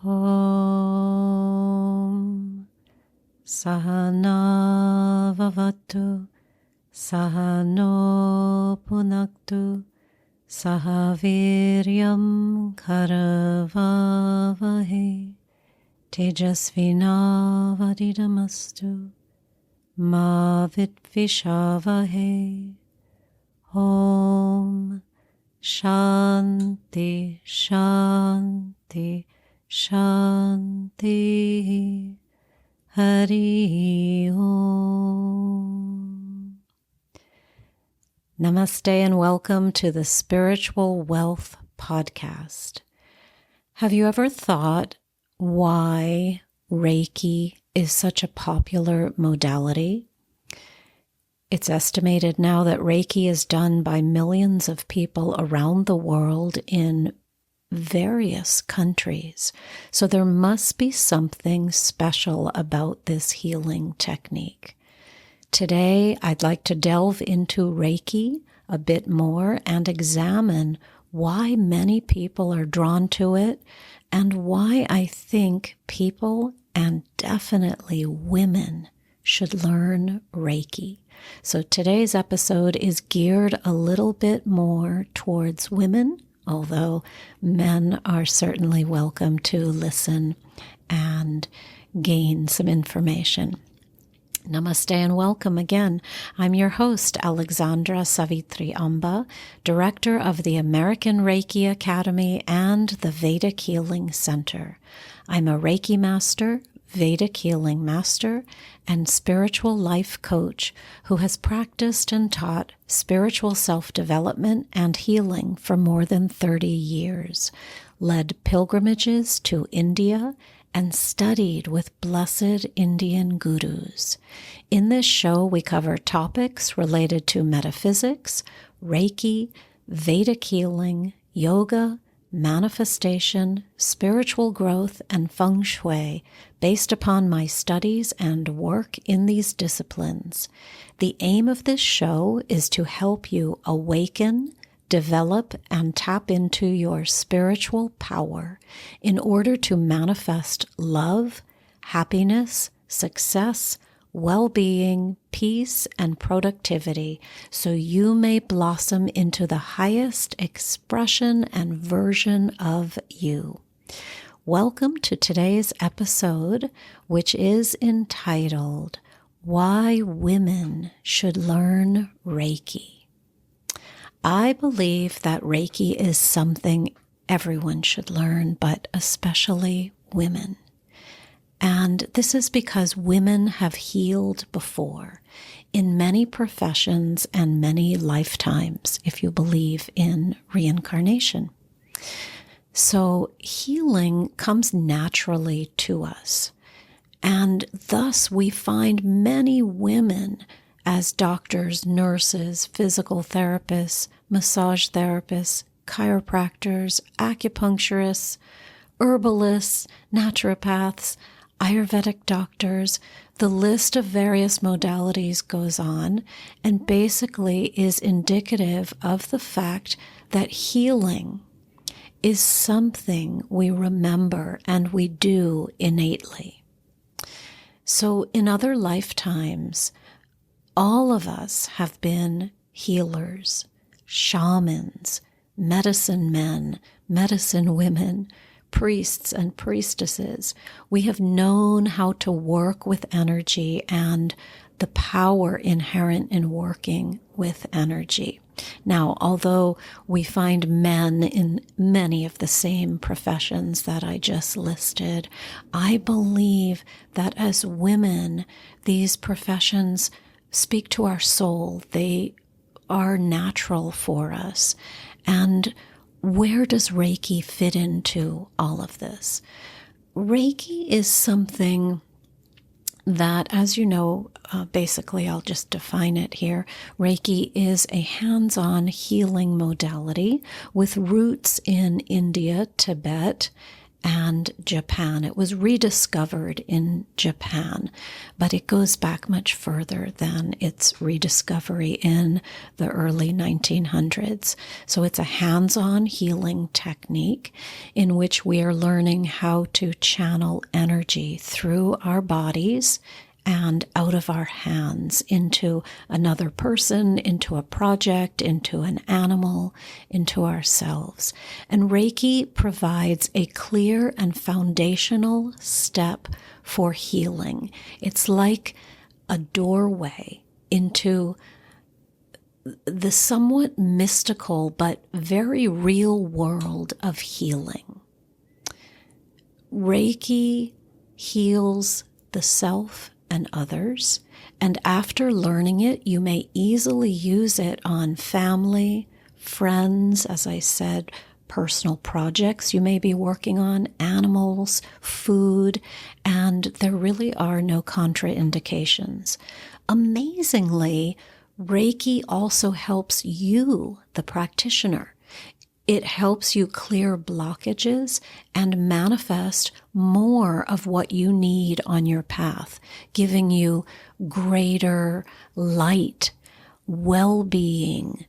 Om Sahana Vavatu Sahano Punaktu Sahaviryam Karavavahe Tejasvinavadidamastu Ma Vitvishavahe. Om Shanti Shanti Shanti Hari Om. Namaste and welcome to the Spiritual Wealth Podcast. Have you ever thought why Reiki is such a popular modality? It's estimated now that Reiki is done by millions of people around the world in various countries. So there must be something special about this healing technique. Today, I'd like to delve into Reiki a bit more and examine why many people are drawn to it and why I think people, and definitely women, should learn Reiki. So today's episode is geared a little bit more towards women, although men are certainly welcome to listen and gain some information. Namaste and welcome again. I'm your host, Alexandra Savithri, Director of the American Reiki Academy and the Vedic Healing Center. I'm a Reiki Master, Vedic Healing Master, and spiritual life coach who has practiced and taught spiritual self-development and healing for more than 30 years, led pilgrimages to India, and studied with blessed Indian gurus. In this show, we cover topics related to metaphysics, Reiki, Vedic healing, yoga, manifestation, spiritual growth, and feng shui based upon my studies and work in these disciplines. The aim of this show is to help you awaken, develop, and tap into your spiritual power in order to manifest love, happiness, success, well-being, peace, and productivity, so you may blossom into the highest expression and version of you. Welcome to today's episode, which is entitled, Why Women Should Learn Reiki. I believe that Reiki is something everyone should learn, but especially women. And this is because women have healed before in many professions and many lifetimes, if you believe in reincarnation. So healing comes naturally to us. And thus we find many women as doctors, nurses, physical therapists, massage therapists, chiropractors, acupuncturists, herbalists, naturopaths, Ayurvedic doctors. The list of various modalities goes on and basically is indicative of the fact that healing is something we remember and we do innately. So in other lifetimes, all of us have been healers, shamans, medicine men, medicine women, priests and priestesses. We have known how to work with energy and the power inherent in working with energy. Now, although we find men in many of the same professions that I just listed, I believe that as women, these professions speak to our soul. They are natural for us. And where does Reiki fit into all of this? Reiki is something that, as you know, basically I'll just define it here. Reiki is a hands-on healing modality with roots in India, Tibet, and Japan. It was rediscovered in Japan, but it goes back much further than its rediscovery in the early 1900s. So it's a hands-on healing technique in which we are learning how to channel energy through our bodies and out of our hands into another person, into a project, into an animal, into ourselves. And Reiki provides a clear and foundational step for healing. It's like a doorway into the somewhat mystical but very real world of healing. Reiki heals the self and others, and after learning it, you may easily use it on family, friends, as I said, personal projects you may be working on, animals, food, and there really are no contraindications. Amazingly, Reiki also helps you, the practitioner. It helps you clear blockages and manifest more of what you need on your path, giving you greater light, well-being,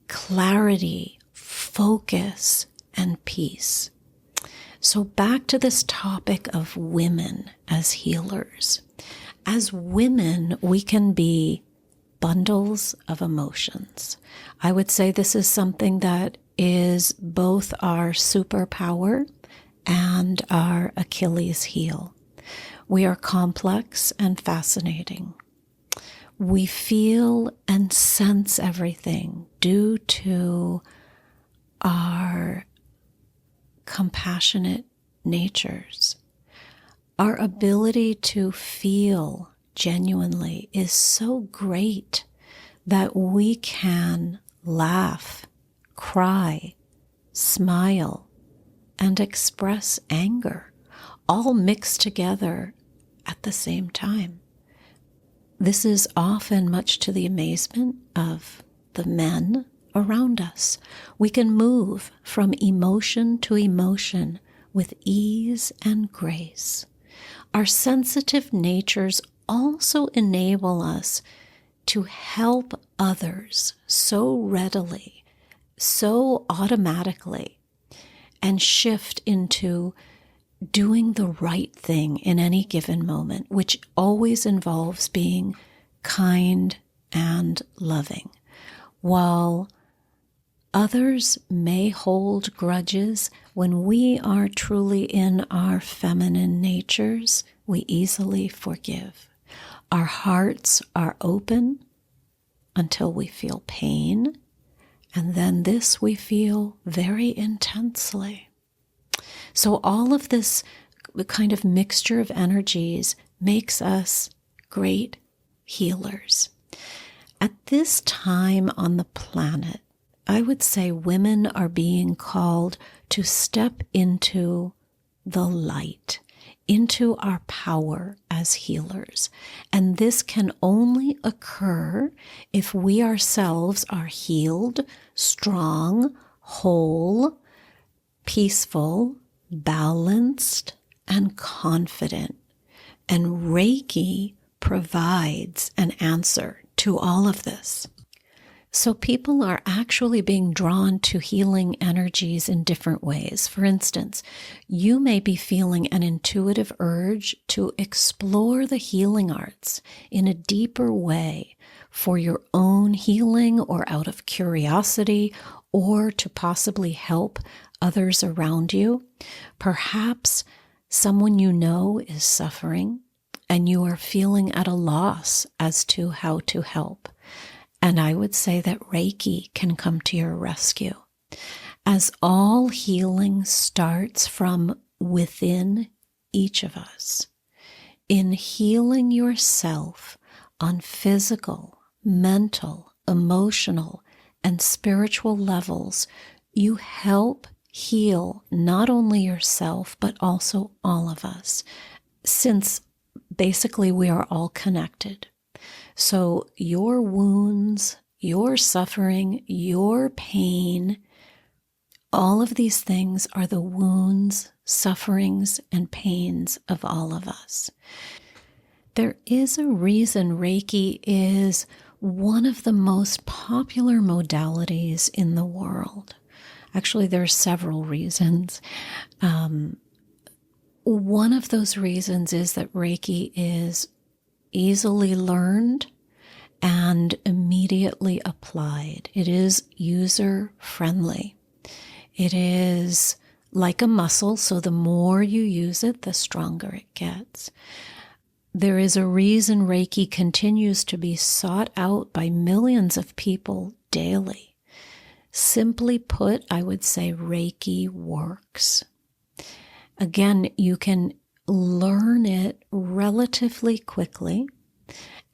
clarity, focus, and peace. So back to this topic of women as healers. As women, we can be bundles of emotions. I would say this is something that is both our superpower and our Achilles heel. We are complex and fascinating. We feel and sense everything due to our compassionate natures. Our ability to feel genuinely is so great that we can laugh, cry, smile, and express anger, all mixed together at the same time. This is often much to the amazement of the men around us. We can move from emotion to emotion with ease and grace. Our sensitive natures also enable us to help others so readily, so automatically, and shift into doing the right thing in any given moment, which always involves being kind and loving. While others may hold grudges, when we are truly in our feminine natures, we easily forgive. Our hearts are open until we feel pain, and then this we feel very intensely. So all of this kind of mixture of energies makes us great healers. At this time on the planet, I would say women are being called to step into the light, into our power as healers. And this can only occur if we ourselves are healed, strong, whole, peaceful, balanced, and confident. And Reiki provides an answer to all of this. So people are actually being drawn to healing energies in different ways. For instance, you may be feeling an intuitive urge to explore the healing arts in a deeper way for your own healing or out of curiosity or to possibly help others around you. Perhaps someone you know is suffering and you are feeling at a loss as to how to help. And I would say that Reiki can come to your rescue. As all healing starts from within each of us, in healing yourself on physical, mental, emotional, and spiritual levels, you help heal not only yourself, but also all of us, since basically we are all connected. So your wounds, your suffering, your pain, all of these things are the wounds, sufferings and pains of all of us. There is a reason Reiki is one of the most popular modalities in the world. Actually, there are several reasons. One of those reasons is that Reiki is easily learned and immediately applied. It is user-friendly. It is like a muscle, so the more you use it, the stronger it gets. There is a reason Reiki continues to be sought out by millions of people daily. Simply put, I would say Reiki works. Again, you can learn it relatively quickly,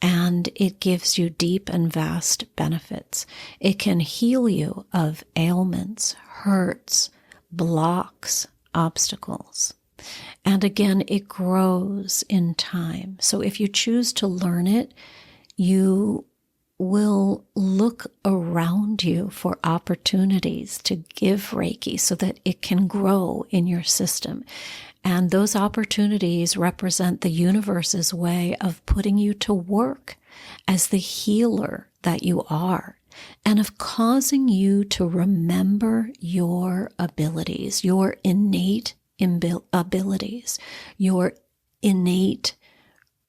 and it gives you deep and vast benefits. It can heal you of ailments, hurts, blocks, obstacles. And again, it grows in time. So if you choose to learn it, you will look around you for opportunities to give Reiki so that it can grow in your system. And those opportunities represent the universe's way of putting you to work as the healer that you are, and of causing you to remember your abilities, your innate abilities, your innate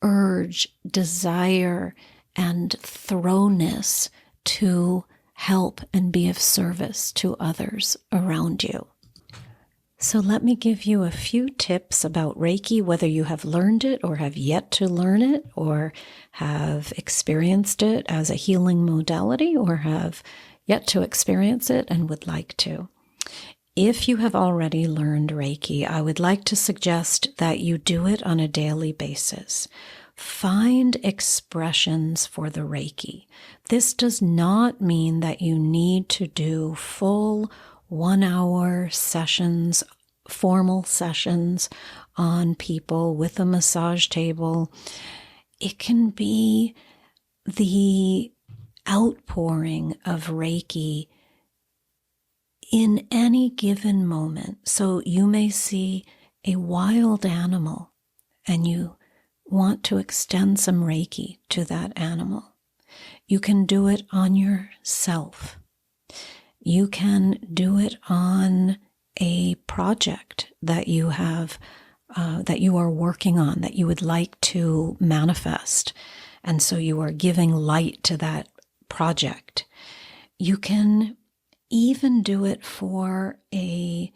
urge, desire, and thoroughness to help and be of service to others around you. So let me give you a few tips about Reiki, whether you have learned it or have yet to learn it, or have experienced it as a healing modality, or have yet to experience it and would like to. If you have already learned Reiki, I would like to suggest that you do it on a daily basis. Find expressions for the Reiki. This does not mean that you need to do full 1-hour sessions, formal sessions on people with a massage table. It can be the outpouring of Reiki in any given moment. So you may see a wild animal and you want to extend some Reiki to that animal. You can do it on yourself. You can do it on a project that you have, that you are working on, that you would like to manifest. And so you are giving light to that project. You can even do it for a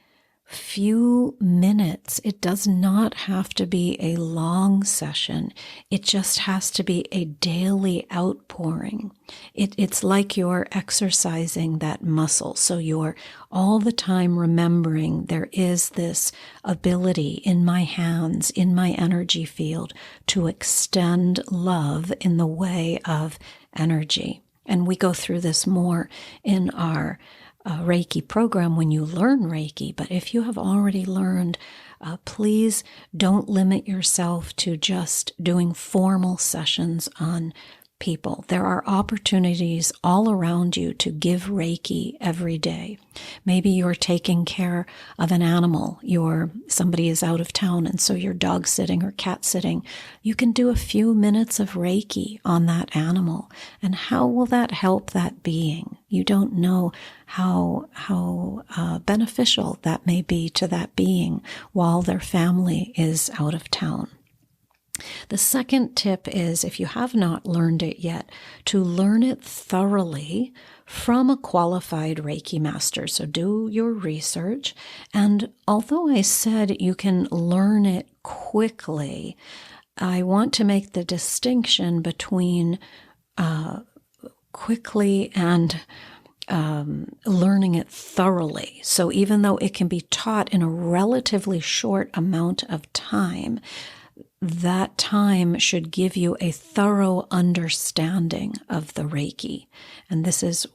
few minutes. It does not have to be a long session. It just has to be a daily outpouring. It's like you're exercising that muscle. So you're all the time remembering there is this ability in my hands, in my energy field, to extend love in the way of energy. And we go through this more in our Reiki program when you learn Reiki. But if you have already learned, please don't limit yourself to just doing formal sessions on people. There are opportunities all around you to give Reiki every day. Maybe you're taking care of an animal. Somebody is out of town, and so you're dog sitting or cat sitting. You can do a few minutes of Reiki on that animal. And how will that help that being? You don't know how beneficial that may be to that being while their family is out of town. The second tip is, if you have not learned it yet, to learn it thoroughly from a qualified Reiki master. So do your research. And although I said you can learn it quickly, I want to make the distinction between quickly and learning it thoroughly. So even though it can be taught in a relatively short amount of time, that time should give you a thorough understanding of the Reiki. And this is,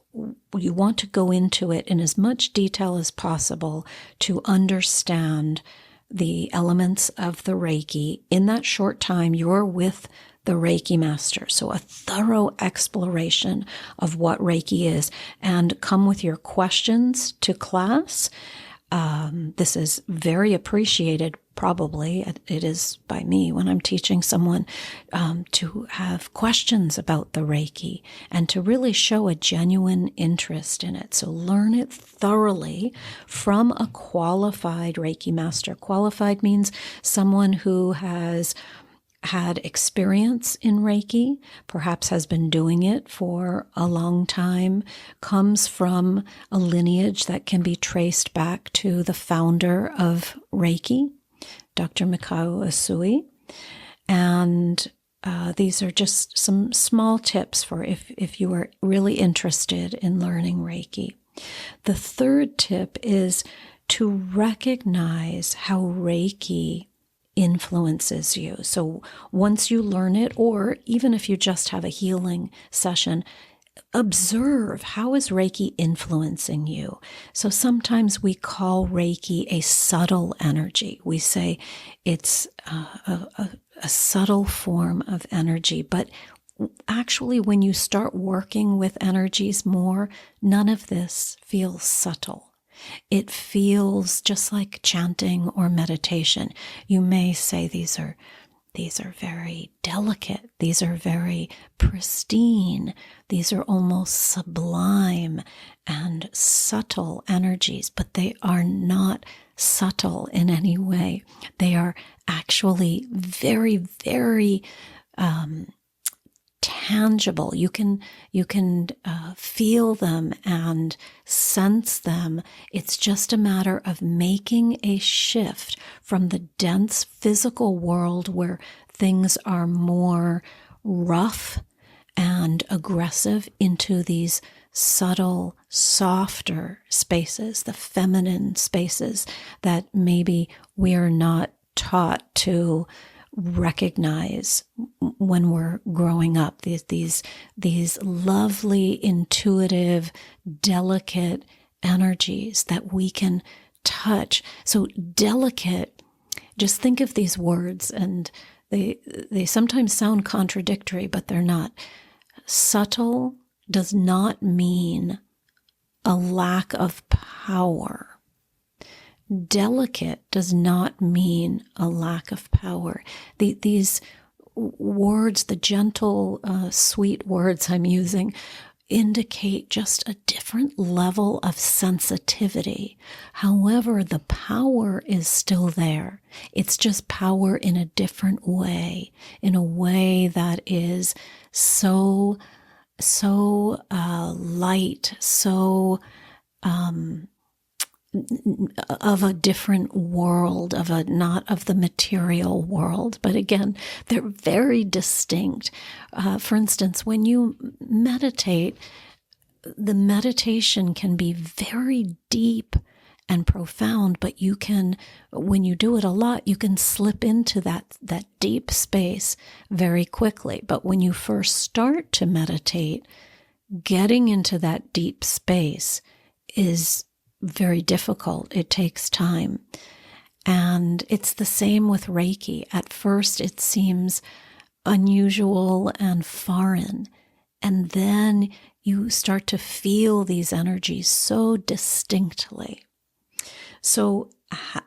you want to go into it in as much detail as possible to understand the elements of the Reiki. In that short time, you're with the Reiki Master. So a thorough exploration of what Reiki is, and come with your questions to class. This is very appreciated, probably it is by me when I'm teaching someone to have questions about the Reiki and to really show a genuine interest in it. So learn it thoroughly from a qualified Reiki master. Qualified means someone who has had experience in Reiki, perhaps has been doing it for a long time, comes from a lineage that can be traced back to the founder of Reiki, Dr. Mikao Usui. And these are just some small tips for if you are really interested in learning Reiki. The third tip is to recognize how Reiki influences you. So once you learn it, or even if you just have a healing session, observe, how is Reiki influencing you? So sometimes we call Reiki a subtle energy. We say it's a subtle form of energy, but actually when you start working with energies more, none of this feels subtle. It feels just like chanting or meditation. You may say these are very delicate. These are very pristine. These are almost sublime and subtle energies, but they are not subtle in any way. They are actually very, very tangible. You can feel them and sense them. It's just a matter of making a shift from the dense physical world where things are more rough and aggressive into these subtle, softer spaces, the feminine spaces that maybe we are not taught to recognize when we're growing up. These lovely, intuitive, delicate energies that we can touch. So delicate, just think of these words, and they sometimes sound contradictory, but they're not. Subtle does not mean a lack of power. Delicate does not mean a lack of power. These words, the gentle, sweet words I'm using, indicate just a different level of sensitivity. However, the power is still there. It's just power in a different way, in a way that is so light, so of a different world, not of the material world. But again, they're very distinct. For instance, when you meditate, the meditation can be very deep and profound, but you can, when you do it a lot, you can slip into that deep space very quickly. But when you first start to meditate, getting into that deep space is very difficult. It takes time. And it's the same with Reiki. At first, it seems unusual and foreign. And then you start to feel these energies so distinctly. So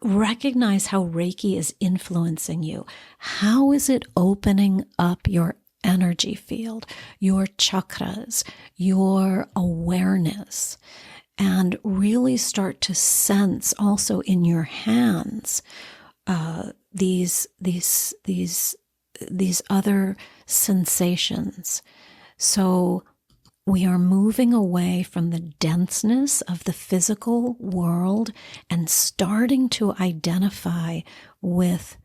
recognize how Reiki is influencing you. How is it opening up your energy field, your chakras, your awareness? And really start to sense also in your hands these other sensations. So we are moving away from the denseness of the physical world and starting to identify with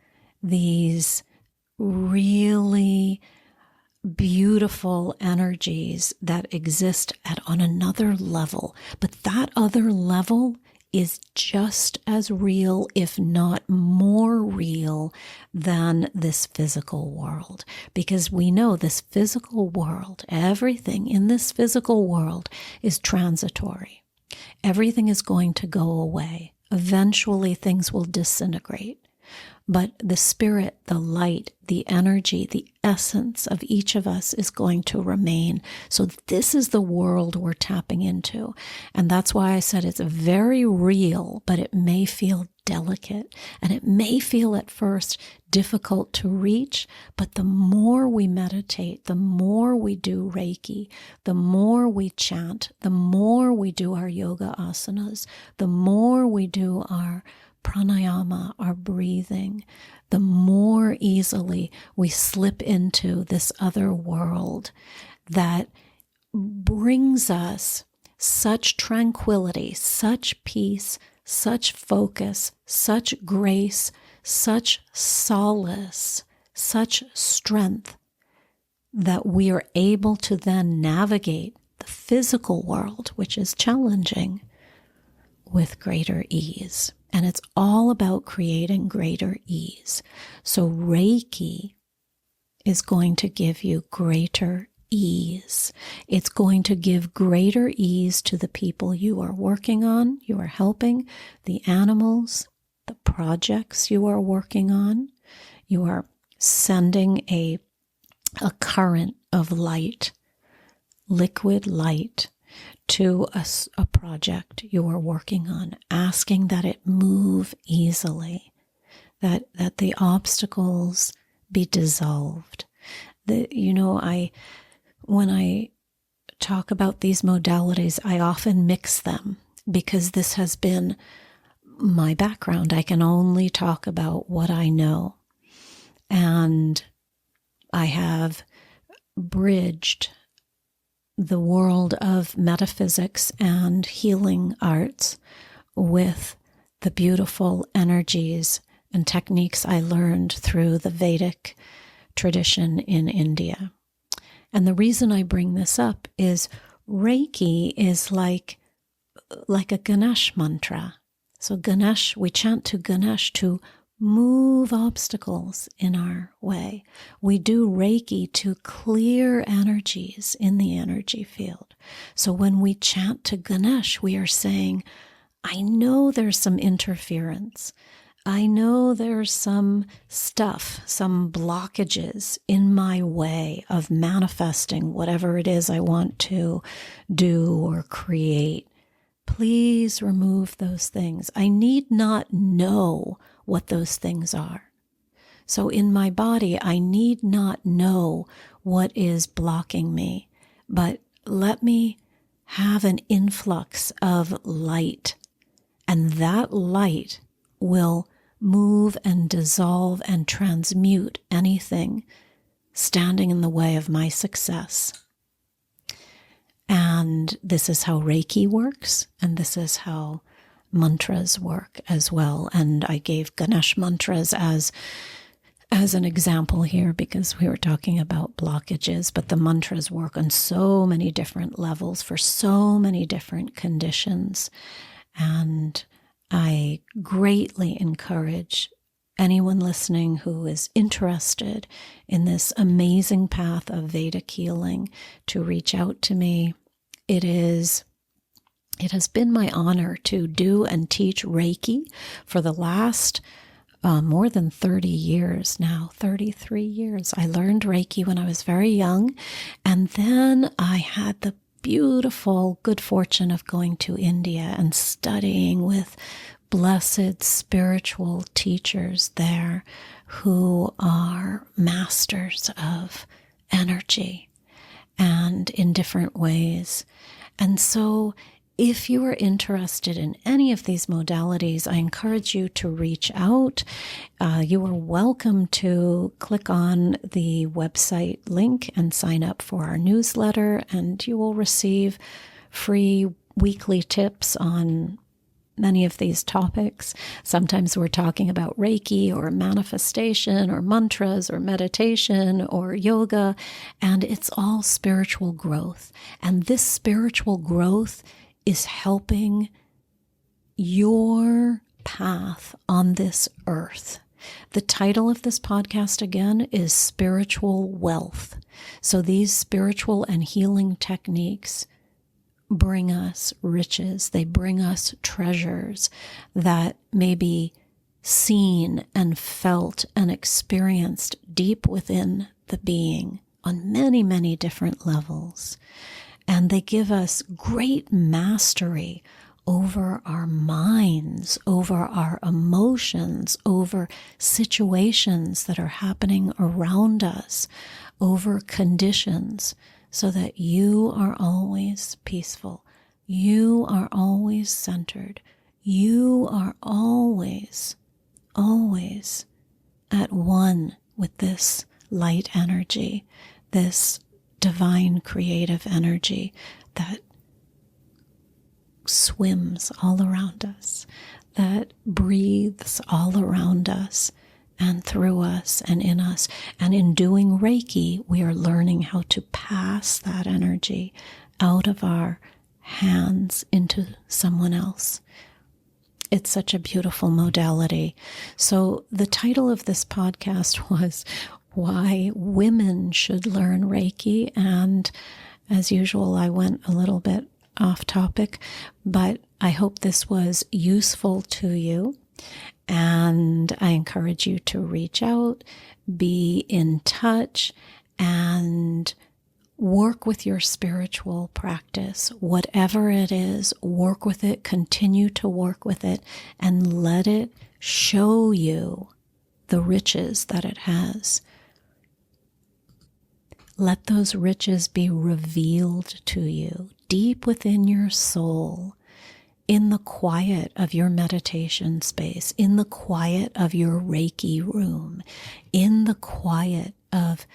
these really beautiful energies that exist on another level. But that other level is just as real, if not more real, than this physical world. Because we know this physical world, everything in this physical world is transitory. Everything is going to go away. Eventually things will disintegrate. But the spirit, the light, the energy, the essence of each of us is going to remain. So this is the world we're tapping into. And that's why I said it's very real, but it may feel delicate. And it may feel at first difficult to reach. But the more we meditate, the more we do Reiki, the more we chant, the more we do our yoga asanas, the more we do our pranayama, our breathing, the more easily we slip into this other world that brings us such tranquility, such peace, such focus, such grace, such solace, such strength that we are able to then navigate the physical world, which is challenging, with greater ease. And it's all about creating greater ease. So Reiki is going to give you greater ease. It's going to give greater ease to the people you are working on, you are helping, the animals, the projects you are working on. You are sending a current of light, liquid light, to a project you are working on, asking that it move easily, that the obstacles be dissolved. When I talk about these modalities, I often mix them because this has been my background. I can only talk about what I know. And I have bridged the world of metaphysics and healing arts with the beautiful energies and techniques I learned through the Vedic tradition in India. And the reason I bring this up is Reiki is like a Ganesh mantra. So Ganesh, we chant to Ganesh to move obstacles in our way. We do Reiki to clear energies in the energy field. So when we chant to Ganesh, we are saying, I know there's some interference. I know there's some stuff, some blockages in my way of manifesting whatever it is I want to do or create. Please remove those things. I need not know what those things are. So in my body, I need not know what is blocking me, but let me have an influx of light, and that light will move and dissolve and transmute anything standing in the way of my success. And this is how Reiki works, and this is how mantras work as well. And I gave Ganesh mantras as an example here because we were talking about blockages, but the mantras work on so many different levels for so many different conditions. And I greatly encourage anyone listening who is interested in this amazing path of Vedic healing to reach out to me. It has been my honor to do and teach Reiki for the last more than 30 years now, 33 years. I learned Reiki when I was very young, and then I had the beautiful good fortune of going to India and studying with blessed spiritual teachers there who are masters of energy and in different ways. And so if you are interested in any of these modalities, I encourage you to reach out. You are welcome to click on the website link and sign up for our newsletter, and you will receive free weekly tips on many of these topics. Sometimes we're talking about Reiki or manifestation or mantras or meditation or yoga, and it's all spiritual growth. And this spiritual growth is helping your path on this earth. The title of this podcast, again, is Spiritual Wealth. So these spiritual and healing techniques bring us riches. They bring us treasures that maybe seen and felt and experienced deep within the being on many, many different levels. And they give us great mastery over our minds, over our emotions, over situations that are happening around us, over conditions, so that you are always peaceful. You are always centered. You are always, always at one with this light energy, this divine creative energy that swims all around us, that breathes all around us and through us and in us. And in doing Reiki, we are learning how to pass that energy out of our hands into someone else. It's such a beautiful modality. So the title of this podcast was Why Women Should Learn Reiki. And as usual, I went a little bit off topic, but I hope this was useful to you. And I encourage you to reach out, be in touch, and work with your spiritual practice. Whatever it is, work with it, continue to work with it, and let it show you the riches that it has. Let those riches be revealed to you deep within your soul, in the quiet of your meditation space, in the quiet of your Reiki room, in the quiet of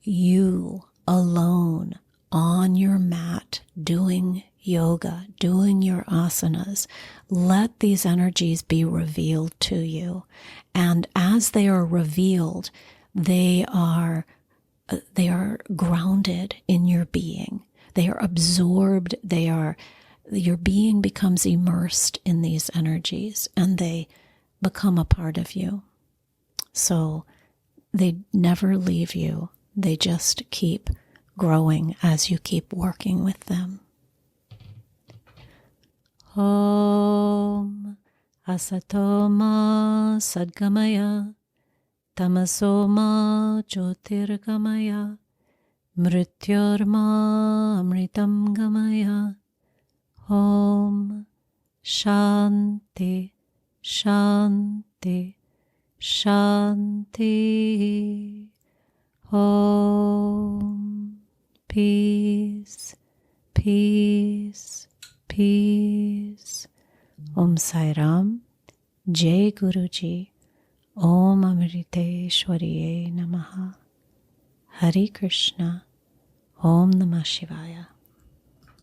you alone on your mat doing yoga, doing your asanas. Let these energies be revealed to you. And as they are revealed, they are grounded in your being. They are absorbed. Your being becomes immersed in these energies, and they become a part of you. So they never leave you. They just keep growing as you keep working with them. Om Asatoma Sadgamaya Tamasoma Jyotirgamaya Mrityorma Amritam Gamaya. Om Shanti Shanti Shanti. Om Peace Peace Peace. Om Sai Ram. Jai Guruji. Om Amriteshwariye Namaha. Hare Krishna. Om Namah Shivaya.